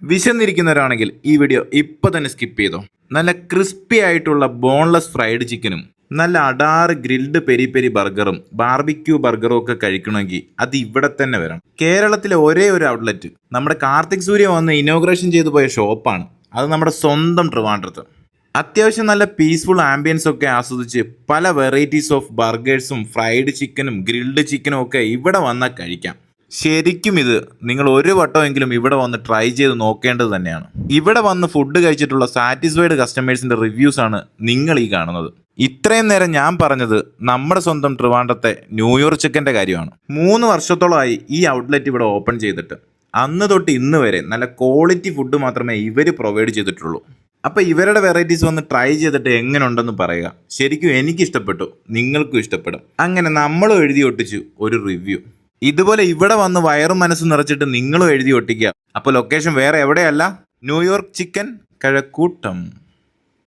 വിശന്നിരിക്കുന്നവരാണെങ്കിൽ ഈ വീഡിയോ ഇപ്പൊ തന്നെ സ്കിപ്പ് ചെയ്തോ. നല്ല ക്രിസ്പി ആയിട്ടുള്ള ബോൺലെസ് ഫ്രൈഡ് ചിക്കനും നല്ല അടാറ് ഗ്രിൽഡ് പെരി പെരി ബർഗറും ബാർബിക്യൂ ബർഗറും ഒക്കെ കഴിക്കണമെങ്കിൽ അത് ഇവിടെ തന്നെ വരണം. കേരളത്തിലെ ഒരേ ഒരു ഔട്ട്ലെറ്റ് നമ്മുടെ കാർത്തിക് സൂര്യ വന്ന് ഇനോഗ്രേഷൻ ചെയ്തു പോയ ഷോപ്പാണ്. അത് നമ്മുടെ സ്വന്തം ട്രിവാൻഡ്രത്ത്. അത്യാവശ്യം നല്ല പീസ്ഫുൾ ആംബിയൻസ് ഒക്കെ ആസ്വദിച്ച് പല വെറൈറ്റീസ് ഓഫ് ബർഗേഴ്സും ഫ്രൈഡ് ചിക്കനും ഗ്രിൽഡ് ചിക്കനും ഒക്കെ ഇവിടെ വന്നാൽ കഴിക്കാം. ശരിക്കും ഇത് നിങ്ങൾ ഒരു വട്ടമെങ്കിലും ഇവിടെ വന്ന് ട്രൈ ചെയ്ത് നോക്കേണ്ടത് തന്നെയാണ്. ഇവിടെ വന്ന് ഫുഡ് കഴിച്ചിട്ടുള്ള സാറ്റിസ്ഫൈഡ് കസ്റ്റമേഴ്സിന്റെ റിവ്യൂസ് ആണ് നിങ്ങൾ ഈ കാണുന്നത്. ഇത്രയും നേരം ഞാൻ പറഞ്ഞത് നമ്മുടെ സ്വന്തം ട്രിവാൻഡ്രത്തെ ന്യൂയോർക്ക് ചിക്കൻ്റെ കാര്യമാണ്. 3 വർഷത്തോളമായി ഈ ഔട്ട്ലെറ്റ് ഇവിടെ ഓപ്പൺ ചെയ്തിട്ട്. അന്ന് തൊട്ട് ഇന്ന് വരെ നല്ല ക്വാളിറ്റി ഫുഡ് മാത്രമേ ഇവർ പ്രൊവൈഡ് ചെയ്തിട്ടുള്ളൂ. അപ്പോൾ ഇവരുടെ വെറൈറ്റീസ് വന്ന് ട്രൈ ചെയ്തിട്ട് എങ്ങനെ ഉണ്ടെന്ന് പറയുക. ശരിക്കും എനിക്ക് ഇഷ്ടപ്പെട്ടു, നിങ്ങൾക്കും ഇഷ്ടപ്പെടും. അങ്ങനെ നമ്മളും എഴുതി ഒട്ടിച്ചു ഒരു റിവ്യൂ. ഇതുപോലെ ഇവിടെ വന്ന് വയറും മനസ്സും നിറച്ചിട്ട് നിങ്ങളും എഴുതി ഒട്ടിക്കുക. അപ്പോൾ ലൊക്കേഷൻ വേറെ എവിടെയല്ല, ന്യൂയോർക്ക് ചിക്കൻ കഴക്കൂട്ടം.